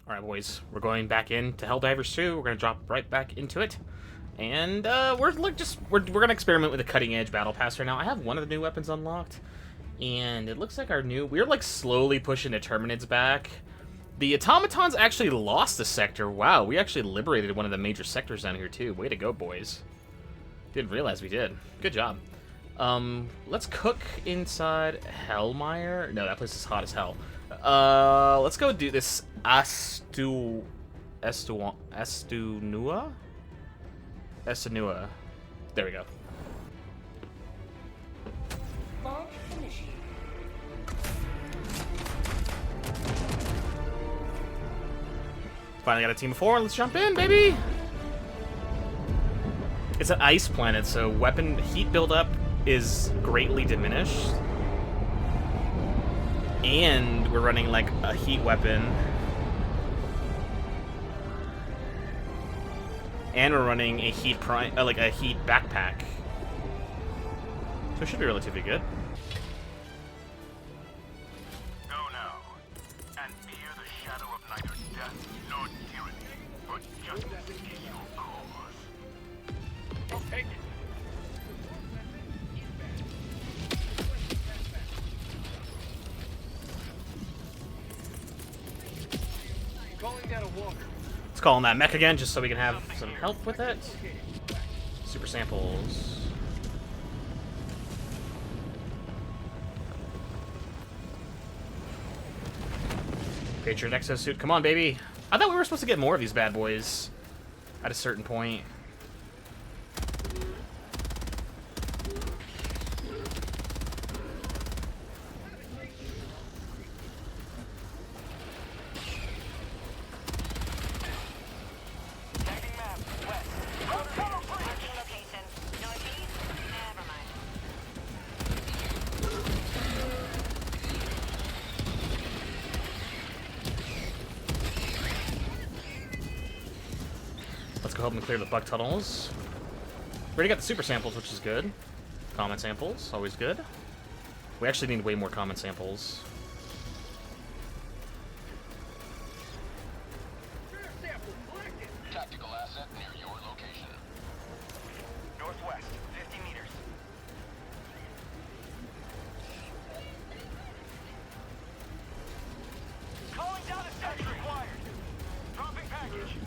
Alright, boys. We're going back into Helldivers 2. We're going to drop right back into it. And we're going to experiment with the cutting edge battle pass right now. I have one of the new weapons unlocked. And it looks like we're like slowly pushing the Terminids back. The automatons actually lost the sector. Wow, we actually liberated one of the major sectors down here too. Way to go, boys. Didn't realize we did. Good job. Let's cook inside Hellmire. No, that place is hot as hell. Let's go do this Estunua? There we go. Finally got a team of 4. Let's jump in, baby! It's an ice planet, so weapon heat buildup is greatly diminished. And we're running like a heat weapon. And we're running a heat like a heat backpack. So it should be relatively good. Go now, and fear the shadow of neither death nor tyranny, for justice is your cause. I'll take it. Calling down a walker. Let's call on that mech again, just so we can have some help with it. Super samples. Patriot exosuit. Come on, baby. I thought we were supposed to get more of these bad boys at a certain point. Let's go help them clear the bug tunnels. We already got the super samples, which is good. Common samples, always good. We actually need way more common samples. Tactical asset near your location. Northwest, 50 meters. Calling down a sentry required. Dropping package.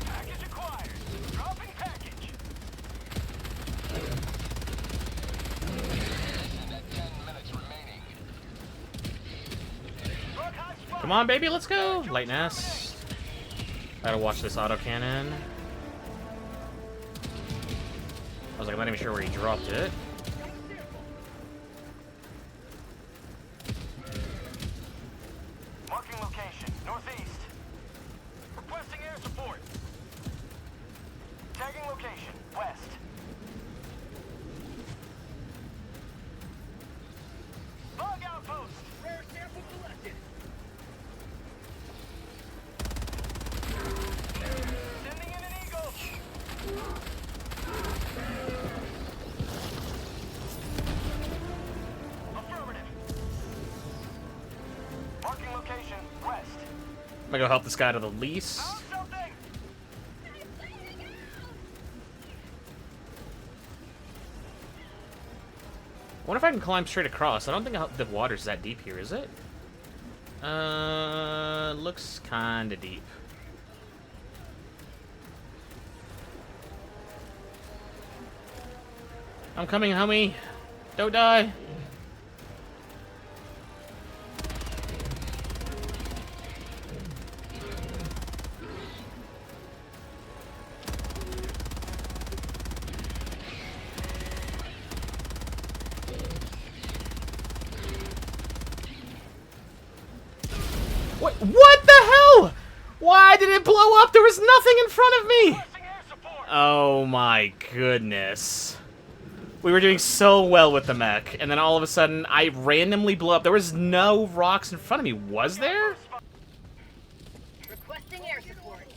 Package acquired. Dropping package. And at 10 minutes remaining. Come on, baby, let's go! Light nest. Gotta watch this autocannon. I was like, I'm not even sure where he dropped it. Marking location, northeast. Requesting air support. Tagging location, west. Bug outpost. Rare sample collected. Sending in an eagle. Affirmative. Marking location, west. I'm gonna go help this guy to the least. Found something. I wonder if I can climb straight across. I don't think the water's that deep here, is it? Looks kinda deep. I'm coming, homie. Don't die. What the hell? Why did it blow up? There was nothing in front of me. Requesting air support. Oh my goodness. We were doing so well with the mech, and then all of a sudden, I randomly blew up. There was no rocks in front of me, was there? Requesting air support.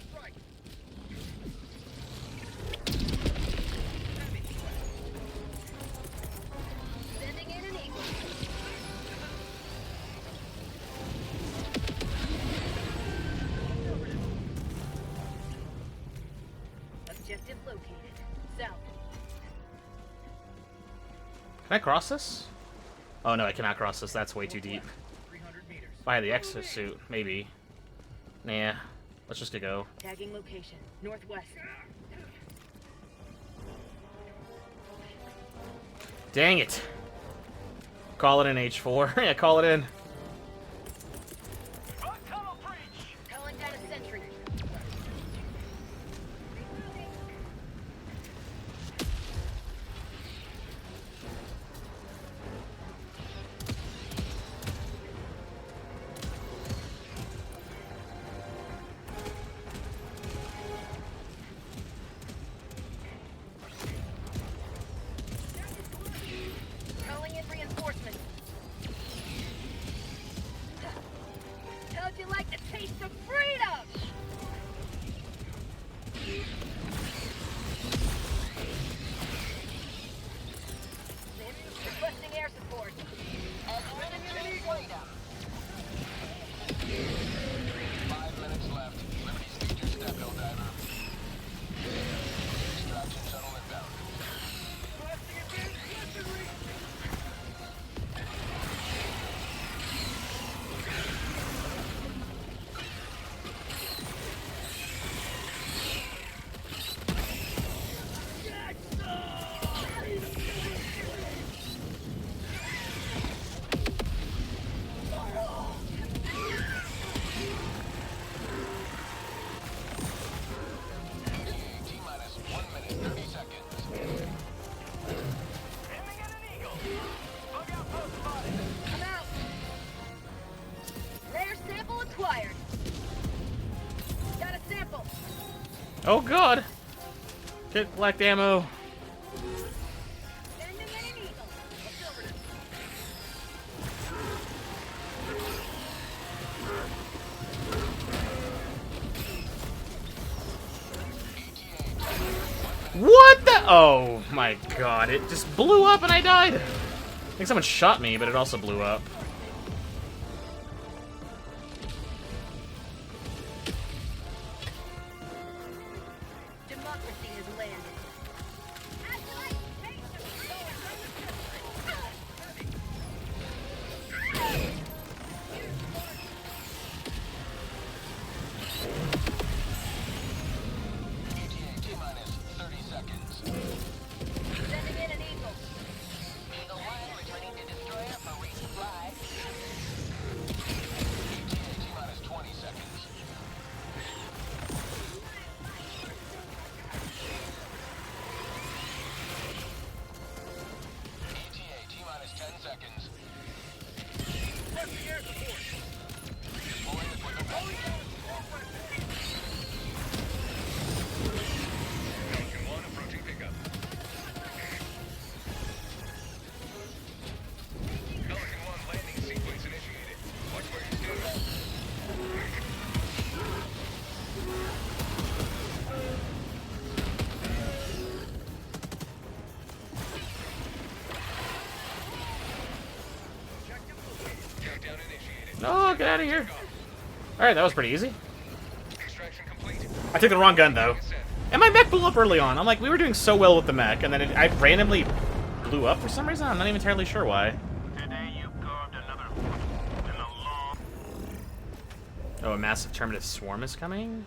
Can I cross this? Oh no, I cannot cross this. That's way too deep. If I had the exosuit, maybe. Nah. Let's just go. Tagging location. Northwest. Dang it. Call it an H4. Yeah, call it in. Calling down a sentry. Calling in reinforcements. How'd you like the taste of freedom? Requesting air support. Unlimited freedom. 5 minutes left. Liberty speed your step, Helldiver. Extraction shuttle inbound. T-minus 1 minute, 30 seconds. Aiming at an eagle. Bug outpost spotted. I'm out. Rare sample acquired. Got a sample. Oh god. Get collect ammo. Sending in an eagle. Affirmative. What the? Oh my god. It just blew up and I died. I think someone shot me, but it also blew up. Democracy has landed. ETA T-minus 30 seconds. Sending in an eagle. Eagle 1 returning to destroyer for resupply. ETA T-minus 20 seconds. ETA T-minus 10 seconds. Deploying equipment ready. Falcon 1 approaching pickup. Falcon 1 landing sequence initiated. Watch where you stand. Countdown initiated. No, get out of here. Alright, that was pretty easy. Extraction complete. I took the wrong gun though. Consent. And my mech blew up early on. I'm like, we were doing so well with the mech, and then I randomly blew up for some reason. I'm not even entirely sure why. Today you carved another foot in the long. Oh, a massive terminative swarm is coming?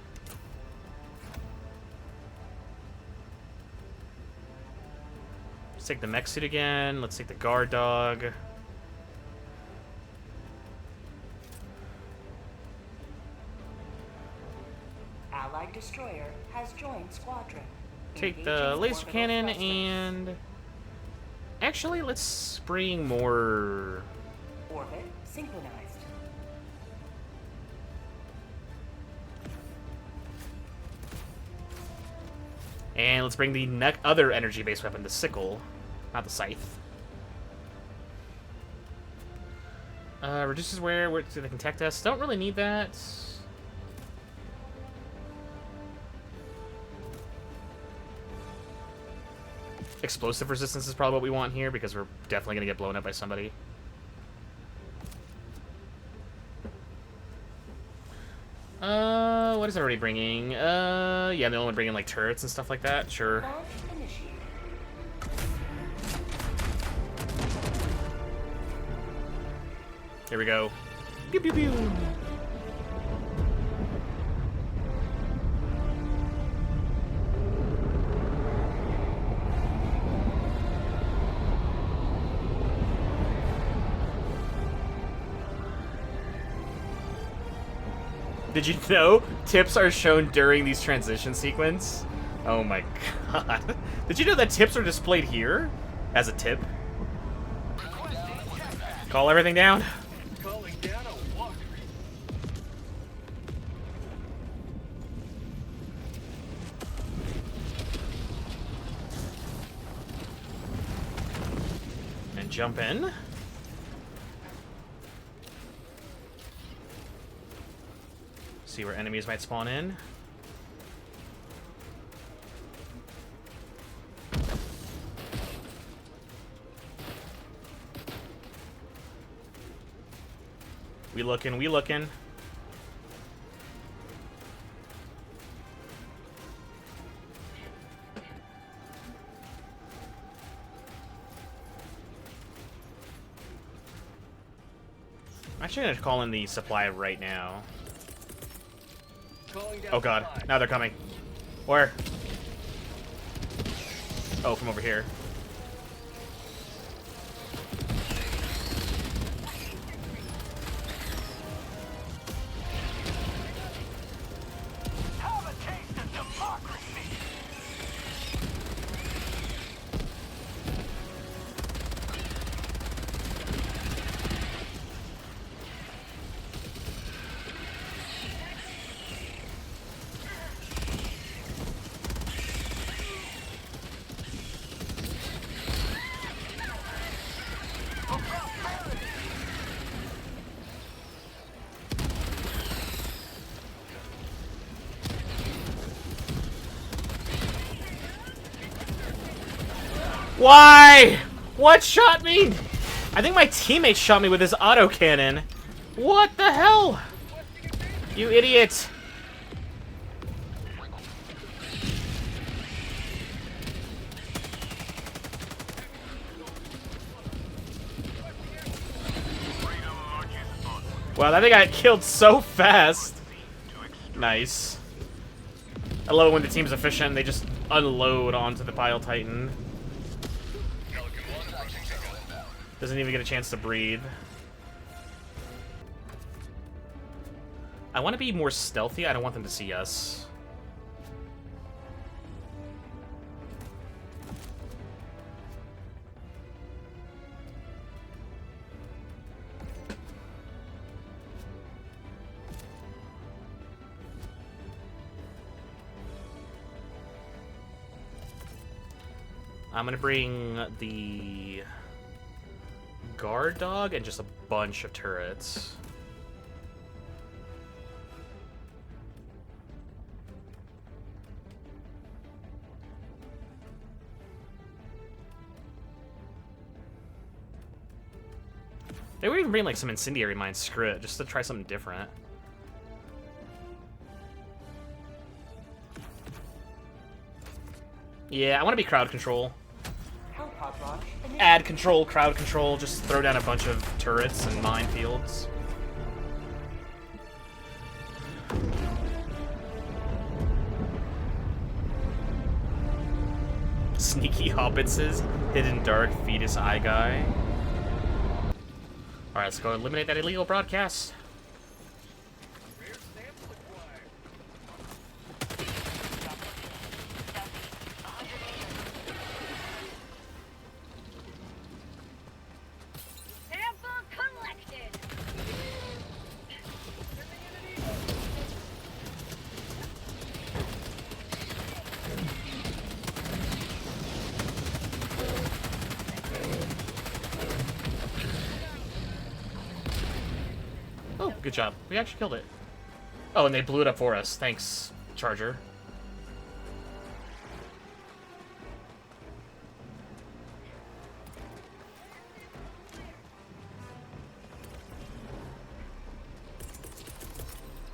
Let's take the mech suit again. Let's take the guard dog. Allied destroyer has joined squadron. Take the Engaging laser orbital cannon thrusters. and... Actually, let's bring more... Orbit synchronized. And let's bring the other energy-based weapon, the sickle, not the scythe. Reduces where so they can tech test. Don't really need that. Explosive resistance is probably what we want here because we're definitely going to get blown up by somebody. What is everybody bringing? Yeah, the only one bringing like turrets and stuff like that. Sure. Launch initiated. Here we go. Pew, pew, pew. Did you know tips are shown during these transition sequence? Oh my god. Did you know that tips are displayed here as a tip? Call everything down. Calling down a walk. And jump in. See where enemies might spawn in. We looking, we looking. I'm actually gonna call in the supply right now. Oh god, now they're coming. Where? Oh, from over here. Have a taste of democracy. Why? What shot me? I think my teammate shot me with his autocannon. What the hell? You idiot. Wow, that thing got killed so fast. Nice. I love it when the team's efficient and they just unload onto the Pile Titan. Doesn't even get a chance to breathe. I want to be more stealthy. I don't want them to see us. I'm gonna bring the guard dog and just a bunch of turrets. They would even bring like some incendiary mines, screw it, just to try something different. Yeah, I want to be crowd control. Add control, crowd control, just throw down a bunch of turrets and minefields. Sneaky hobbitses, hidden dark fetus eye guy. Alright, let's go eliminate that illegal broadcast. Oh, good job. We actually killed it. Oh, and they blew it up for us. Thanks, Charger.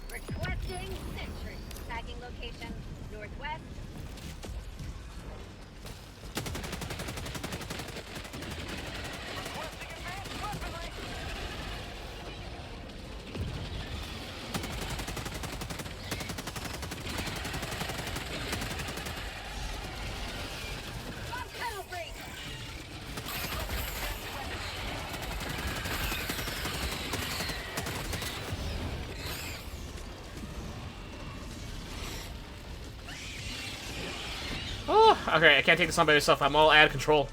Requesting sentry. Tagging location northwest. Okay, I can't take this on by myself. I'm all out of control.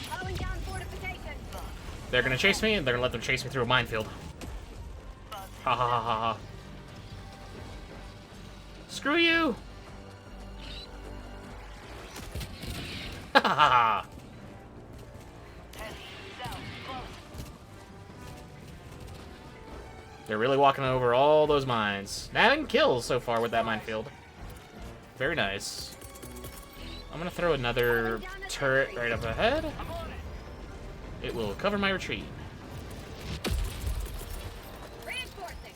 Calling down fortifications. They're gonna chase me, and they're gonna let them chase me through a minefield. Ha ha ha ha ha. Screw you! Ha ha ha! They're really walking over all those mines. 9 kills so far with that minefield. Very nice. I'm gonna throw another turret right up ahead. It will cover my retreat. Reinforcing.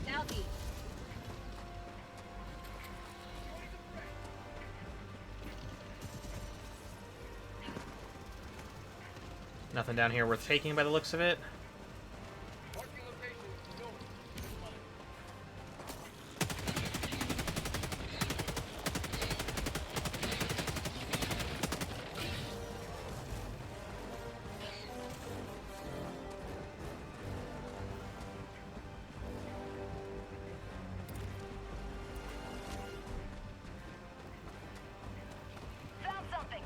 Southeast. Nothing down here worth taking by the looks of it. Found something.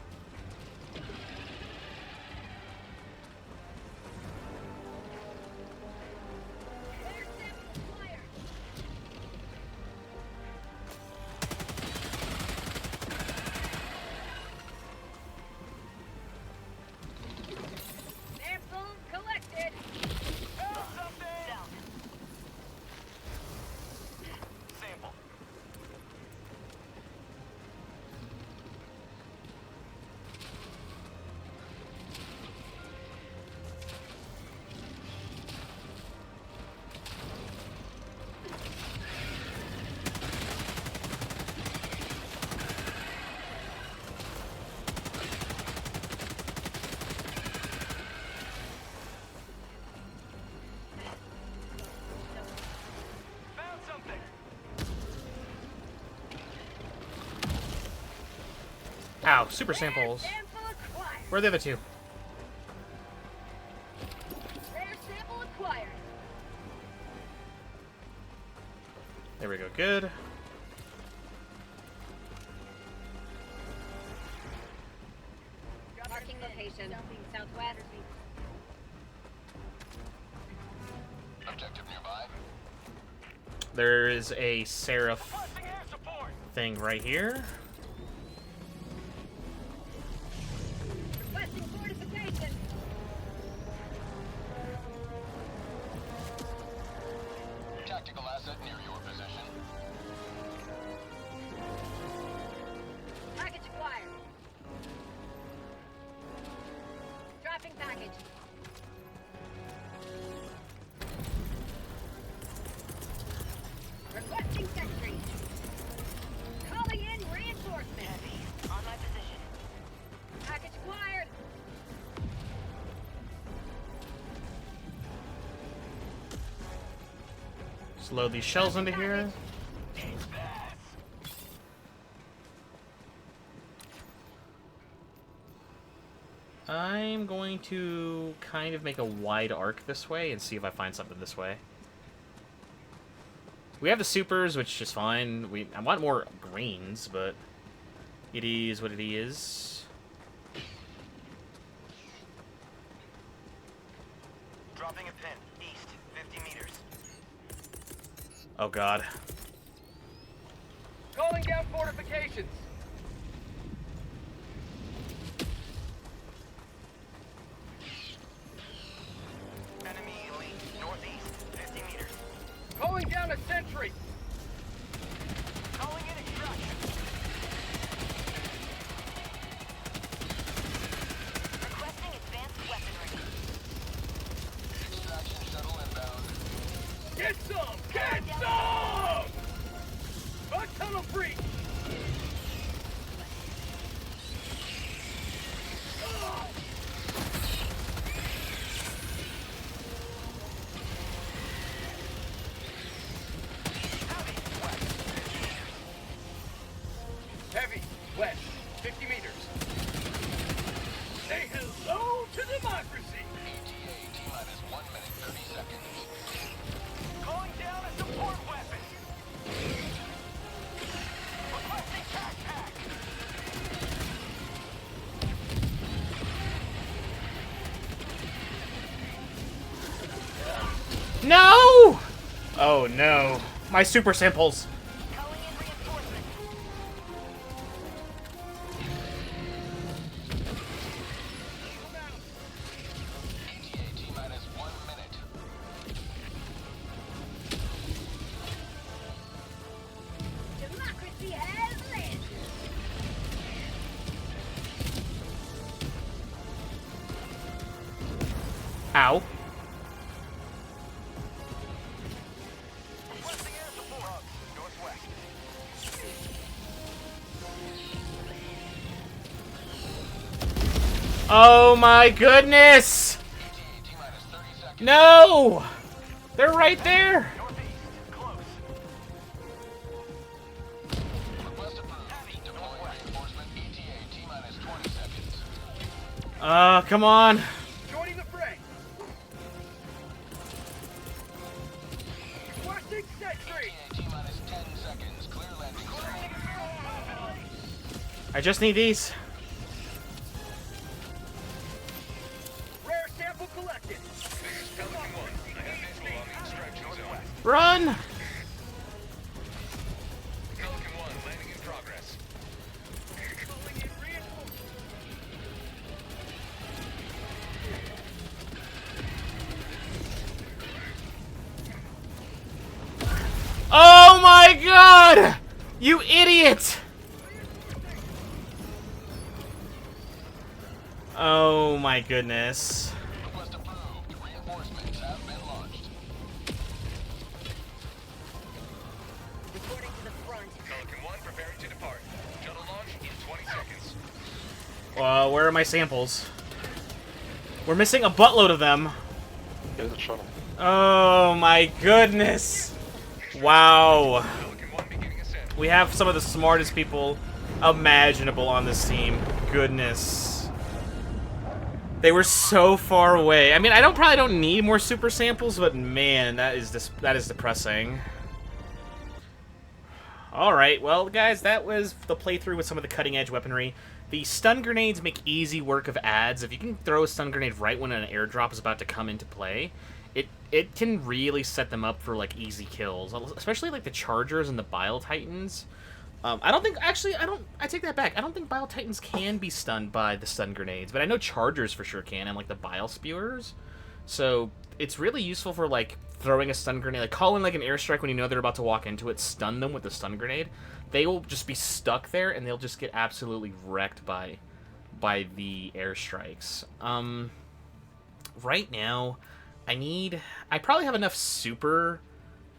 Air sample acquired. Sample collected. Found something! Down. Sample. Found something! Ow, super samples. Rare sample acquired. Where are the other two? Rare sample acquired. There we go, good. Marking location. Southwest. Objective nearby. There is a Seraph Requesting air support! thing right here. Requesting fortification. Tactical asset near your position. Package acquired. Dropping package. Requesting sentry. Calling in reinforcements. On my position. Package acquired. Just load these shells into here. I'm going to kind of make a wide arc this way and see if I find something this way. We have the supers, which is fine. I want more greens, but it is what it is. Dropping a pin. East. 50 meters. Oh god. Calling down fortifications. Enemy elite. Northeast. 50 meters. Calling down a sentry. Calling in extraction. Requesting advanced weaponry. Extraction shuttle inbound. Get some! Get some! A tunnel breach! Heavy, west, 50 meters. Calling down a support weapon. Requesting tac pack. No! Oh no. My super samples. Calling in reinforcements. Democracy has landed. Ow. Requesting air support. Northwest. Oh my goodness! No! They're right there! Northeast. Close. Request approved. Deploy reinforcement. ETA T-minus 20 seconds. Come on. Joining the fray. Requesting sentry. T-minus 10 seconds. Clear landing. I just need these. Rare sample collected. Pelican 1. I have visual on the extraction zone. Run! Pelican 1 landing in progress. Calling in reinforcements. Oh my god! You idiot! Oh my goodness. Request approved. Reinforcements have been launched. Reporting to the front. Pelican 1 preparing to depart. Shuttle launch in 20 seconds. Where are my samples? We're missing a buttload of them. There's a shuttle. Oh my goodness. Wow. Pelican 1 beginning ascent. We have some of the smartest people imaginable on this team. Goodness. They were so far away. I mean, I probably don't need more super samples, but man, that is depressing. All right, well, guys, that was the playthrough with some of the cutting-edge weaponry. The stun grenades make easy work of ads. If you can throw a stun grenade right when an airdrop is about to come into play, it can really set them up for like easy kills, especially like the Chargers and the Bile Titans. I don't think, actually, I take that back. I don't think Bile Titans can be stunned by the stun grenades, but I know Chargers for sure can, and like the Bile Spewers. So it's really useful for like throwing a stun grenade, like call in like an airstrike when you know they're about to walk into it, stun them with the stun grenade. They will just be stuck there, and they'll just get absolutely wrecked by the airstrikes. Right now, I probably have enough super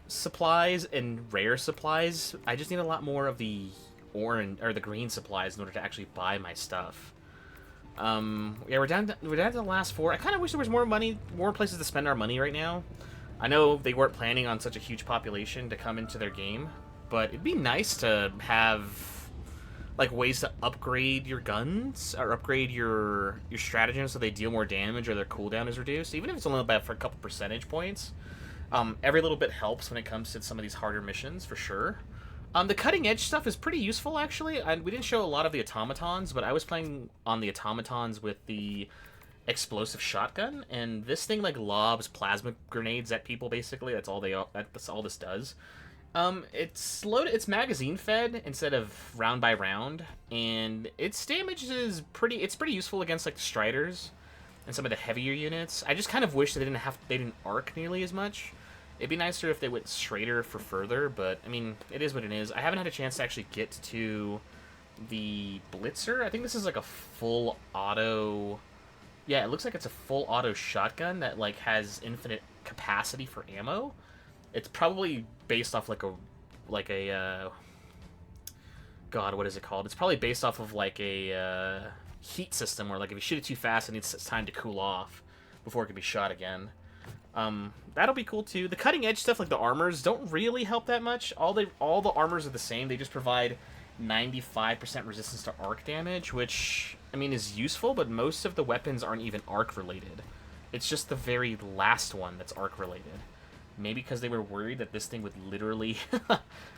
supplies and rare supplies. I just need a lot more of the orange or the green supplies in order to actually buy my stuff. Yeah, we're down to the last 4. I kind of wish there was more places to spend our money right now. I know they weren't planning on such a huge population to come into their game, but it'd be nice to have like ways to upgrade your guns or upgrade your stratagems so they deal more damage or their cooldown is reduced, even if it's only for a couple percentage points. Every little bit helps when it comes to some of these harder missions, for sure. The cutting edge stuff is pretty useful, actually. We didn't show a lot of the automatons, but I was playing on the automatons with the explosive shotgun, and this thing like lobs plasma grenades at people. Basically, that's all this does. It's magazine fed instead of round by round, and its damage is pretty useful against like the Striders and some of the heavier units. I just kind of wish they didn't arc nearly as much. It'd be nicer if they went straighter for further, but I mean, it is what it is. I haven't had a chance to actually get to the Blitzer. I think this is like a full auto. Yeah, it looks like it's a full auto shotgun that like has infinite capacity for ammo. It's probably based off like a God, what is it called? It's probably based off of like a heat system where like if you shoot it too fast, it needs time to cool off before it can be shot again. That'll be cool too. The cutting edge stuff like the armors don't really help that much. All the armors are the same. They just provide 95% resistance to arc damage, which I mean is useful, but most of the weapons aren't even arc related. It's just the very last one that's arc related. Maybe because they were worried that this thing would literally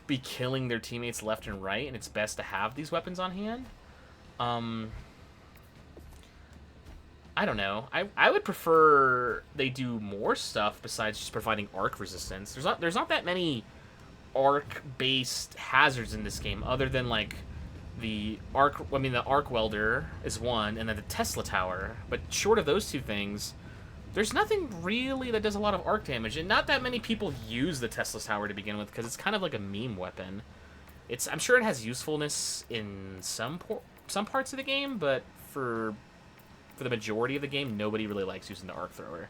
be killing their teammates left and right, and it's best to have these weapons on hand. I don't know. I would prefer they do more stuff besides just providing arc resistance. There's not that many arc-based hazards in this game, other than like the arc. I mean, the arc welder is one, and then the Tesla tower. But short of those two things, there's nothing really that does a lot of arc damage, and not that many people use the Tesla tower to begin with because it's kind of like a meme weapon. I'm sure it has usefulness in some parts of the game, but for the majority of the game, nobody really likes using the arc thrower.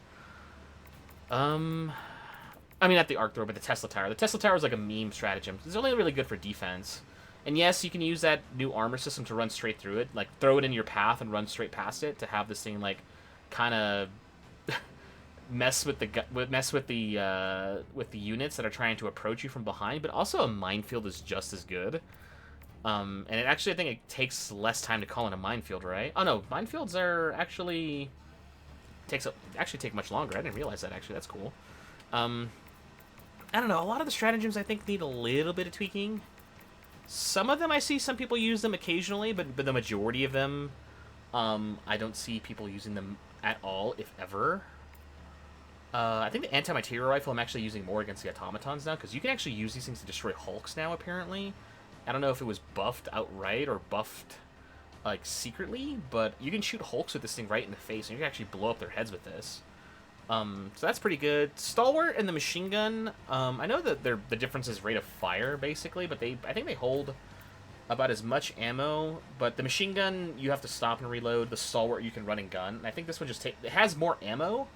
I mean, not the arc thrower, but the Tesla tower. The Tesla tower is like a meme stratagem. It's only really good for defense. And yes, you can use that new armor system to run straight through it. Like, throw it in your path and run straight past it to have this thing, like, kind of mess with the units that are trying to approach you from behind. But also a minefield is just as good. And I think it takes less time to call in a minefield, right? Oh no, minefields are actually take much longer. I didn't realize that, actually. That's cool. I don't know. A lot of the stratagems I think need a little bit of tweaking. Some of them I see some people use them occasionally, but the majority of them, I don't see people using them at all, if ever. I think the anti-material rifle I'm actually using more against the automatons now, because you can actually use these things to destroy hulks now, apparently. I don't know if it was buffed outright or buffed, like, secretly, but you can shoot hulks with this thing right in the face, and you can actually blow up their heads with this. So that's pretty good. Stalwart and the machine gun, I know that the difference is rate of fire, basically, but I think they hold about as much ammo, but the machine gun, you have to stop and reload. The Stalwart, you can run and gun. And I think this one it has more ammo,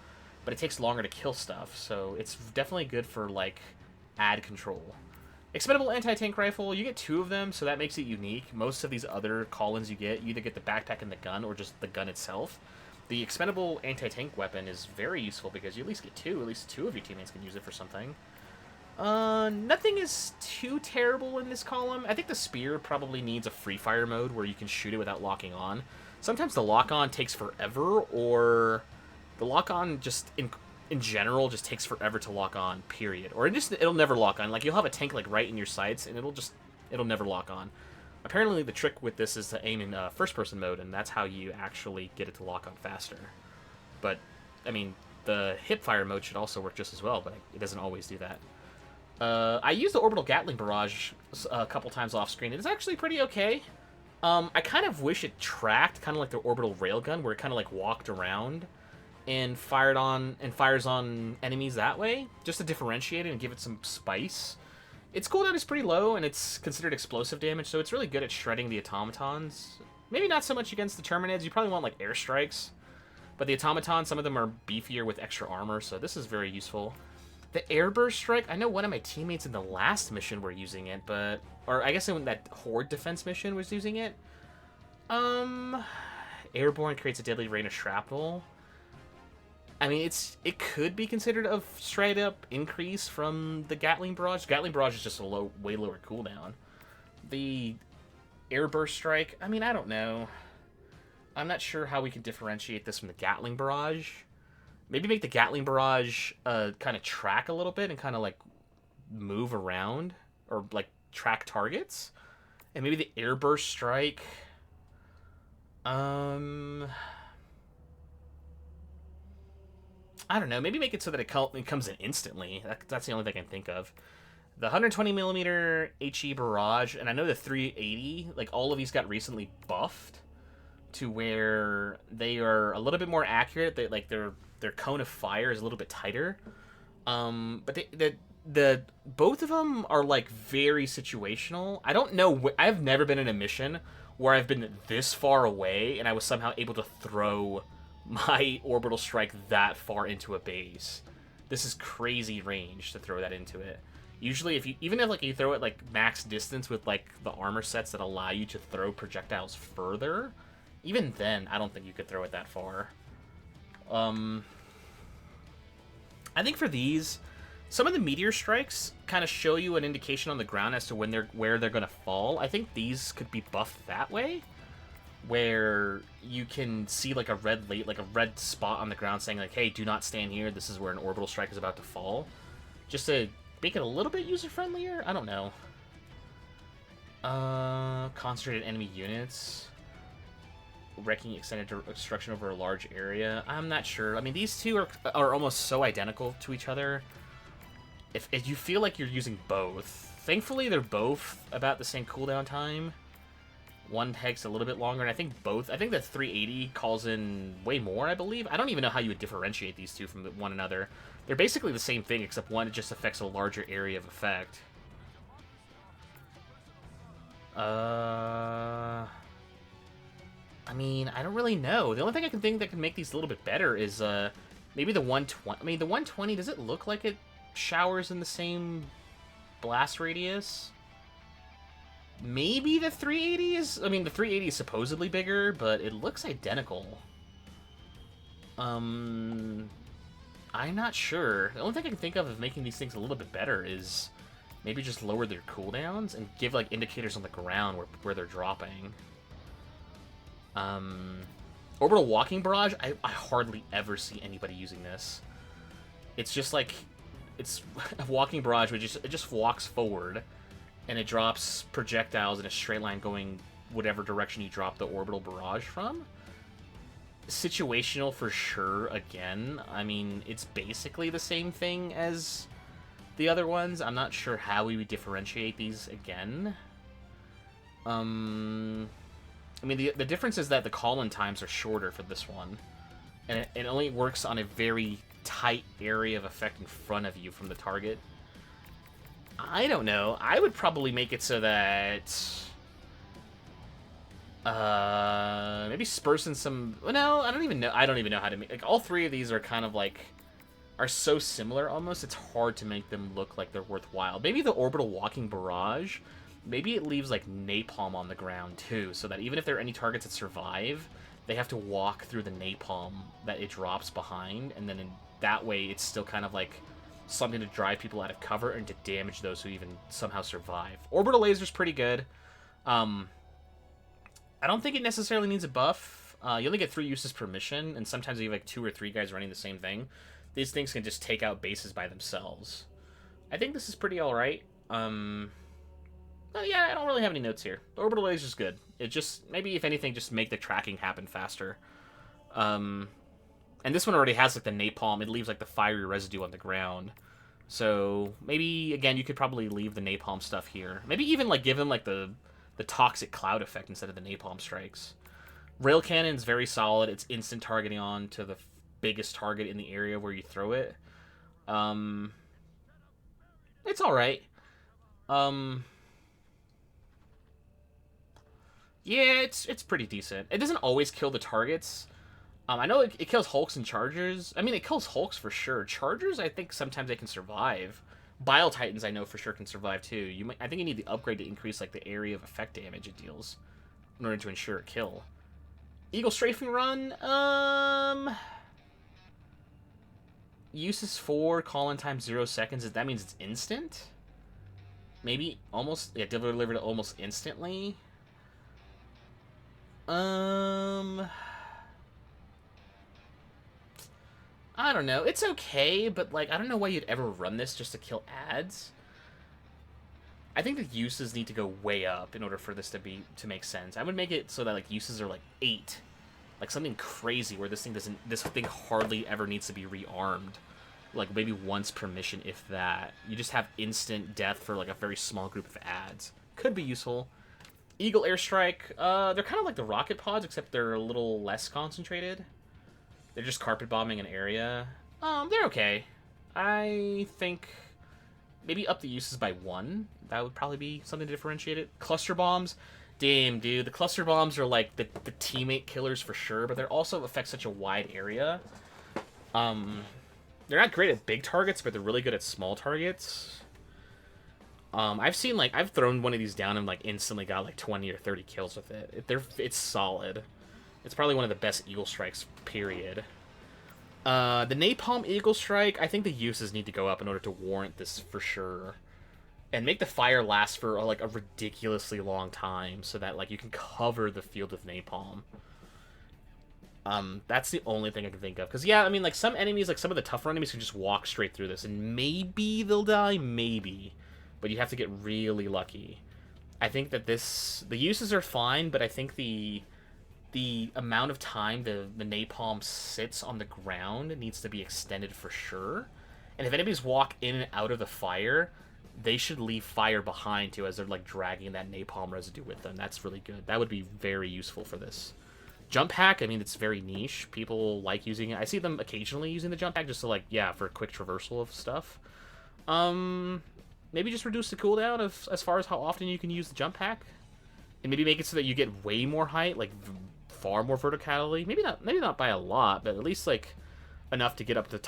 but it takes longer to kill stuff, so it's definitely good for, like, ad control. Expendable anti-tank rifle, you get 2 of them, so that makes it unique. Most of these other call-ins you either get the backpack and the gun, or just the gun itself. The expendable anti-tank weapon is very useful because you at least get 2. At least 2 of your teammates can use it for something. Nothing is too terrible in this column. I think the spear probably needs a free fire mode where you can shoot it without locking on. Sometimes the lock-on takes forever, or the lock-on just in general just takes forever to lock on, period. Or it'll never lock on. Like, you'll have a tank, like, right in your sights, and it'll never lock on. Apparently, the trick with this is to aim in first-person mode, and that's how you actually get it to lock on faster. But, I mean, the hip-fire mode should also work just as well, but it doesn't always do that. I used the orbital Gatling barrage a couple times off-screen. It's actually pretty okay. I kind of wish it tracked, kind of like the orbital railgun, where it kind of, like, walked around and fires on enemies that way, just to differentiate it and give it some spice. Its cooldown is pretty low, and it's considered explosive damage, so it's really good at shredding the automatons. Maybe not so much against the Terminids. You probably want, like, airstrikes. But the automatons, some of them are beefier with extra armor, so this is very useful. The airburst strike, I know one of my teammates in the last mission were using it, or I guess in that horde defense mission was using it. Airborne creates a deadly rain of shrapnel. I mean, it could be considered a straight-up increase from the Gatling Barrage. Gatling Barrage is just a way lower cooldown. The Airburst Strike, I mean, I don't know. I'm not sure how we can differentiate this from the Gatling Barrage. Maybe make the Gatling Barrage kind of track a little bit and kind of, like, move around, or, like, track targets. And maybe the Airburst Strike, I don't know, maybe make it so that it comes in instantly. That's the only thing I can think of. The 120mm HE Barrage, and I know the 380, like, all of these got recently buffed to where they are a little bit more accurate. Their cone of fire is a little bit tighter. But both of them are, like, very situational. I don't know, I've never been in a mission where I've been this far away and I was somehow able to throw my orbital strike that far into a base. This is crazy range to throw that into it. Usually, even if you throw it, like, max distance with, like, the armor sets that allow you to throw projectiles further, even then, I don't think you could throw it that far. I think for these, some of the meteor strikes kind of show you an indication on the ground as to where they're going to fall. I think these could be buffed that way. where you can see like a red spot on the ground saying like, hey, do not stand here, this is where an orbital strike is about to fall. Just to make it a little bit user-friendlier? I don't know. Concentrated enemy units. Wrecking extended destruction over a large area. I'm not sure. I mean, these two are almost so identical to each other. If you feel like you're using both. Thankfully, they're both about the same cooldown time. One takes a little bit longer, and I think the 380 calls in way more, I believe. I don't even know how you would differentiate these two from one another. They're basically the same thing, except one just affects a larger area of effect. I mean, I don't really know. The only thing I can think that can make these a little bit better is, maybe the 120. I mean, the 120, does it look like it showers in the same blast radius? Maybe the 380 is... I mean, the 380 is supposedly bigger, but it looks identical. I'm not sure. The only thing I can think of making these things a little bit better is maybe just lower their cooldowns and give, like, indicators on the ground where they're dropping. Orbital Walking Barrage, I hardly ever see anybody using this. It's just like... It's a Walking Barrage, which it just walks forward, and it drops projectiles in a straight line going whatever direction you drop the orbital barrage from. Situational for sure, again. I mean, it's basically the same thing as the other ones. I'm not sure how we would differentiate these again. I mean, the difference is that the call-in times are shorter for this one. And it only works on a very tight area of effect in front of you from the target. I don't know. I would probably make it so that... maybe spurs in some... No, I don't even know. I don't even know how to make... Like, all three of these are kind of like... Are so similar almost, it's hard to make them look like they're worthwhile. Maybe the Orbital Walking Barrage, maybe it leaves, like, napalm on the ground, too. So that even if there are any targets that survive, they have to walk through the napalm that it drops behind. And then in that way, it's still kind of like... something to drive people out of cover and to damage those who even somehow survive. Orbital Laser's pretty good. I don't think it necessarily needs a buff. You only get 3 uses per mission, and sometimes you have like 2 or 3 guys running the same thing. These things can just take out bases by themselves. I think this is pretty alright. Well, yeah, I don't really have any notes here. The Orbital Laser's good. It just, maybe if anything, just make the tracking happen faster. And this one already has, like, the napalm. It leaves, like, the fiery residue on the ground. So, maybe, again, you could probably leave the napalm stuff here. Maybe even, like, give him, like, the toxic cloud effect instead of the napalm strikes. Rail Cannon's very solid. It's instant targeting on to the biggest target in the area where you throw it. It's alright. Yeah, it's pretty decent. It doesn't always kill the targets. I know it kills Hulks and Chargers. I mean, it kills Hulks for sure. Chargers, I think sometimes they can survive. Bile Titans, I know for sure can survive too. I think you need the upgrade to increase like the area of effect damage it deals in order to ensure a kill. Eagle Strafing Run, uses 4, call-in time 0 seconds. That means it's instant? Maybe almost, yeah, delivered almost instantly. I don't know. It's okay, but, like, I don't know why you'd ever run this just to kill ads. I think the uses need to go way up in order for this to make sense. I would make it so that, like, uses are, like, 8. Like, something crazy where this thing hardly ever needs to be rearmed. Like, maybe once per mission, if that. You just have instant death for, like, a very small group of ads. Could be useful. Eagle Airstrike, they're kind of like the rocket pods, except they're a little less concentrated. They're just carpet bombing an area. They're okay. I think maybe up the uses by 1. That would probably be something to differentiate it. Cluster bombs. Damn, dude. The cluster bombs are like the teammate killers for sure, but they also affect such a wide area. They're not great at big targets, but they're really good at small targets. I've seen, like, I've thrown one of these down and, like, instantly got, like, 20 or 30 kills with it. It's solid. It's probably one of the best Eagle Strikes, period. The Napalm Eagle Strike, I think the uses need to go up in order to warrant this for sure. And make the fire last for like a ridiculously long time so that like you can cover the field with napalm. That's the only thing I can think of. Because, yeah, I mean, like, some enemies, like, some of the tougher enemies can just walk straight through this. And maybe they'll die, maybe. But you have to get really lucky. I think that the uses are fine, but I think the amount of time the napalm sits on the ground needs to be extended for sure. And if enemies walk in and out of the fire, they should leave fire behind, too, as they're, like, dragging that napalm residue with them. That's really good. That would be very useful for this. Jump hack, I mean, it's very niche. People like using it. I see them occasionally using the jump hack just to, like, yeah, for a quick traversal of stuff. Maybe just reduce the cooldown of as far as how often you can use the jump hack. And maybe make it so that you get way more height, like, far more verticality. Maybe not by a lot, but at least, like, enough to get up to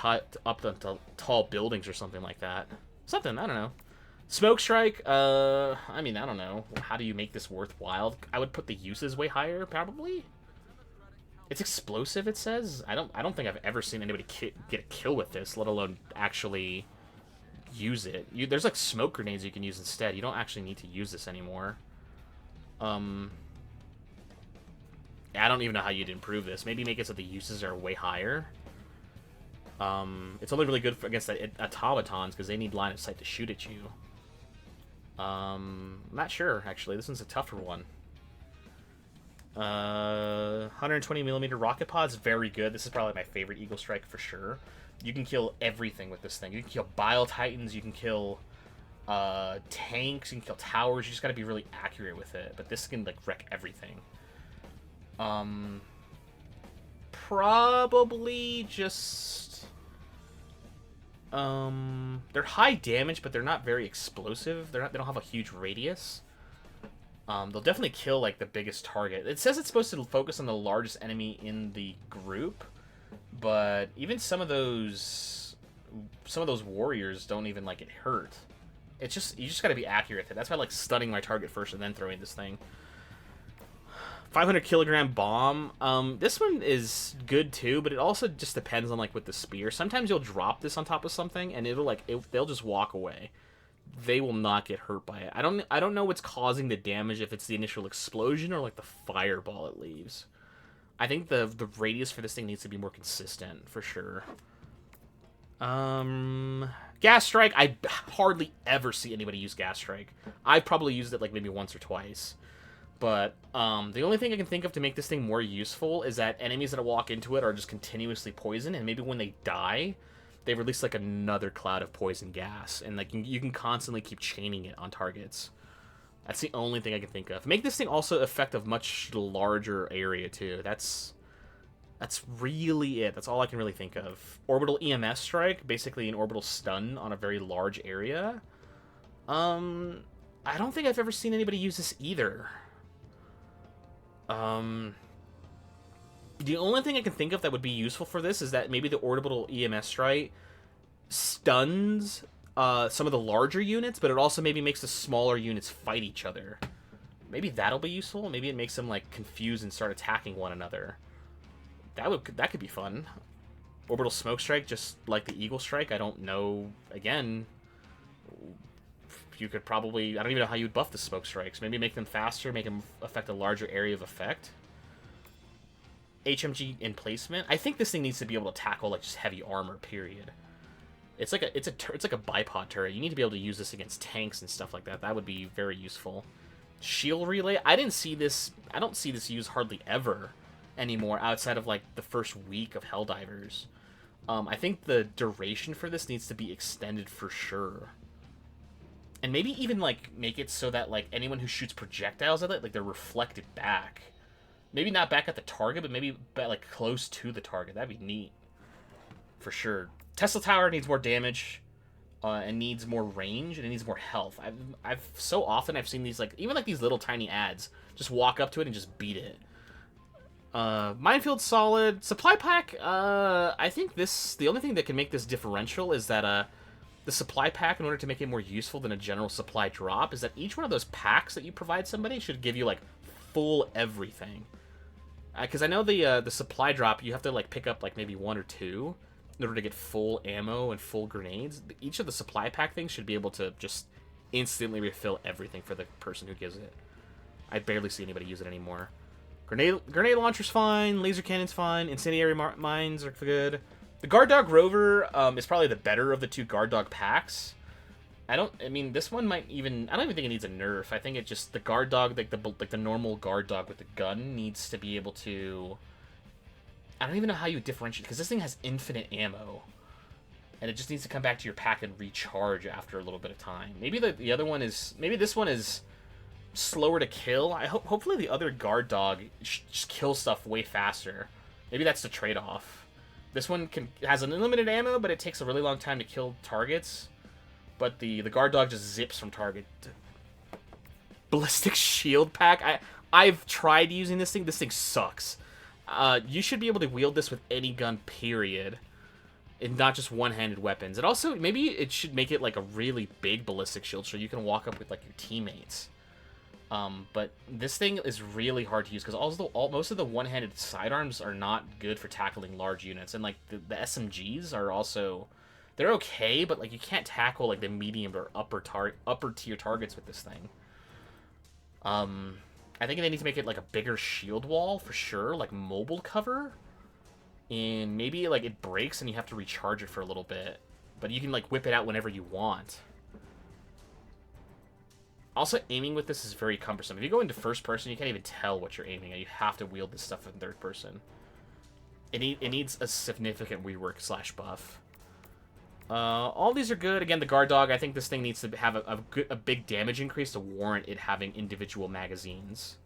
tall buildings or something like that. Something, I don't know. Smoke Strike, I mean, I don't know. How do you make this worthwhile? I would put the uses way higher, probably. It's explosive, it says. I don't think I've ever seen anybody get a kill with this, let alone actually use it. There's like smoke grenades you can use instead. You don't actually need to use this anymore. I don't even know how you'd improve this. Maybe make it so the uses are way higher. It's only really good against the automatons because they need line of sight to shoot at you. I'm not sure, actually. This one's a tougher one. 120mm rocket pods, very good. This is probably my favorite Eagle Strike for sure. You can kill everything with this thing. You can kill Bile Titans, you can kill tanks, you can kill towers. You just gotta be really accurate with it. But this can like wreck everything. Probably just they're high damage, but they're not very explosive. They don't have a huge radius. They'll definitely kill, like, the biggest target. It says it's supposed to focus on the largest enemy in the group, but even some of those warriors don't even, like, get hurt. It's just, you just gotta be accurate. That's why I like stunning my target first and then throwing this thing. 500 kilogram bomb. This one is good, too, but it also just depends on, like, with the spear. Sometimes you'll drop this on top of something, and they'll just walk away. They will not get hurt by it. I don't know what's causing the damage, if it's the initial explosion or like the fireball it leaves. I think the radius for this thing needs to be more consistent for sure. Gas Strike, I hardly ever see anybody use Gas Strike. I've probably used it like maybe once or twice. But the only thing I can think of to make this thing more useful is that enemies that walk into it are just continuously poisoned, and maybe when they die, they release like another cloud of poison gas, and like you can constantly keep chaining it on targets. That's the only thing I can think of. Make this thing also affect a much larger area too. That's really it. That's all I can really think of. Orbital EMS Strike, basically an orbital stun on a very large area. I don't think I've ever seen anybody use this either. The only thing I can think of that would be useful for this is that maybe the Orbital EMS Strike stuns some of the larger units, but it also maybe makes the smaller units fight each other. Maybe that'll be useful. Maybe it makes them like confused and start attacking one another. That could be fun. Orbital Smoke Strike, just like the Eagle Strike. I don't know. Again, you could probably... I don't even know how you would buff the Smoke Strikes. Maybe make them faster, make them affect a larger area of effect. HMG emplacement. I think this thing needs to be able to tackle like just heavy armor. Period. It's like a bipod turret. You need to be able to use this against tanks and stuff like that. That would be very useful. Shield relay. I don't see this used hardly ever anymore outside of like the first week of Helldivers. I think the duration for this needs to be extended for sure. And maybe even like make it so that like anyone who shoots projectiles at it, like they're reflected back. Maybe not back at the target, but maybe like close to the target. That'd be neat. For sure. Tesla Tower needs more damage, and needs more range, and it needs more health. I've so often I've seen these like even like these little tiny ads just walk up to it and just beat it. Minefield solid. Supply pack. I think the only thing that can make this differential is that the supply pack, in order to make it more useful than a general supply drop, is that each one of those packs that you provide somebody should give you like full everything. Because I know the supply drop, you have to like pick up like maybe one or two in order to get full ammo and full grenades. Each of the supply pack things should be able to just instantly refill everything for the person who gives it. I barely see anybody use it anymore. Grenade launcher's fine. Laser cannon's fine. Incendiary mines are good. The Guard Dog Rover is probably the better of the 2 Guard Dog packs. I mean, this one might even... I don't even think it needs a nerf. I think it just... The Guard Dog, like the normal Guard Dog with the gun needs to be able to... I don't even know how you differentiate, because this thing has infinite ammo. And it just needs to come back to your pack and recharge after a little bit of time. Maybe the other one is... Maybe this one is slower to kill. Hopefully the other Guard Dog just kills stuff way faster. Maybe that's the trade-off. This one has an unlimited ammo, but it takes a really long time to kill targets. But the Guard Dog just zips from target. Ballistic Shield Pack. I've tried using this thing. This thing sucks. You should be able to wield this with any gun, period. And not just one-handed weapons. And also, maybe it should make it like a really big ballistic shield so you can walk up with like your teammates. But this thing is really hard to use because most of the one-handed sidearms are not good for tackling large units. And like the SMGs are also... They're okay, but like you can't tackle like the medium or upper tier targets with this thing. I think they need to make it like a bigger shield wall for sure, like mobile cover. And maybe like it breaks and you have to recharge it for a little bit. But you can like whip it out whenever you want. Also, aiming with this is very cumbersome. If you go into first person, you can't even tell what you're aiming at. You have to wield this stuff in third person. It needs a significant rework / buff. All these are good. Again, the Guard Dog, I think this thing needs to have a big damage increase to warrant it having individual magazines.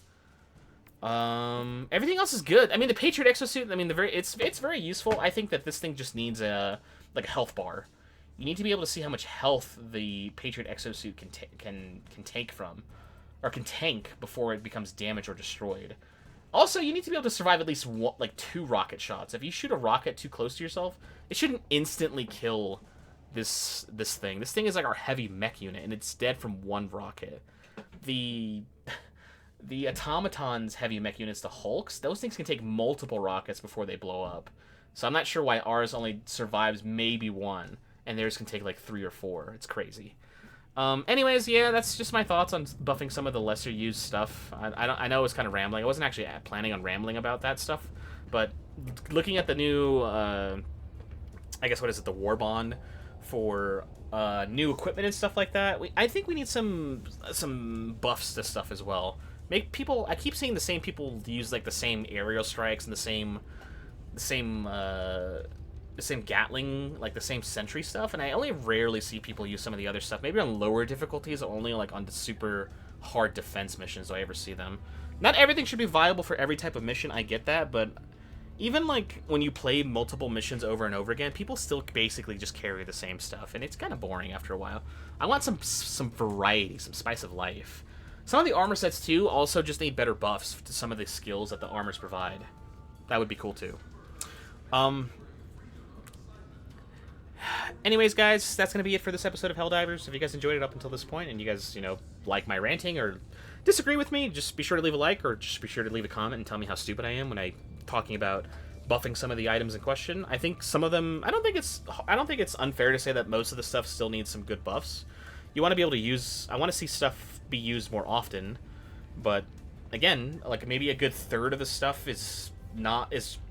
Everything else is good. I mean, the Patriot Exosuit, I mean, it's very useful. I think that this thing just needs a health bar. You need to be able to see how much health the Patriot Exosuit can take from, or can tank before it becomes damaged or destroyed. Also, you need to be able to survive at least 2 rocket shots. If you shoot a rocket too close to yourself, it shouldn't instantly kill this thing. This thing is like our heavy mech unit, and it's dead from 1 rocket. The Automaton's heavy mech units, the Hulks, those things can take multiple rockets before they blow up. So I'm not sure why ours only survives maybe 1, and theirs can take like 3 or 4. It's crazy. Anyways, yeah, that's just my thoughts on buffing some of the lesser used stuff. I know it was kind of rambling. I wasn't actually planning on rambling about that stuff, but looking at the new, I guess what is it, the Warbond for new equipment and stuff like that. I think we need some buffs to stuff as well. Make people. I keep seeing the same people use like the same aerial strikes and the same Gatling, like the same sentry stuff, and I only rarely see people use some of the other stuff. Maybe on lower difficulties, only like on the super hard defense missions do I ever see them. Not everything should be viable for every type of mission, I get that, but even like when you play multiple missions over and over again, people still basically just carry the same stuff, and it's kind of boring after a while. I want some variety, some spice of life. Some of the armor sets too also just need better buffs to some of the skills that the armors provide. That would be cool too. Anyways, guys, that's going to be it for this episode of Helldivers. If you guys enjoyed it up until this point, and you guys, like my ranting or disagree with me, just be sure to leave a like, or just be sure to leave a comment and tell me how stupid I am when I'm talking about buffing some of the items in question. I think some of them, I don't think it's unfair to say that most of the stuff still needs some good buffs. You want to be able to use, I want to see stuff be used more often, but again, like maybe a good third of the stuff is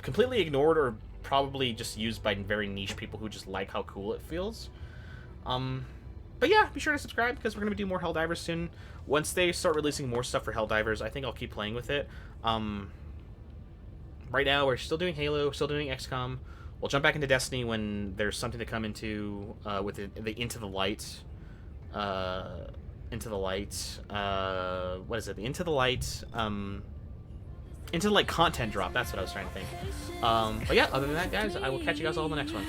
completely ignored or probably just used by very niche people who just like how cool it feels. But yeah, be sure to subscribe because we're going to do more Helldivers soon. Once they start releasing more stuff for Helldivers, I think I'll keep playing with it. Right now, we're still doing Halo, still doing XCOM. We'll jump back into Destiny when there's something to come into with the Into the Light. What is it? The Into the Light content drop. That's what I was trying to think. But yeah, other than that, guys, I will catch you guys all in the next one.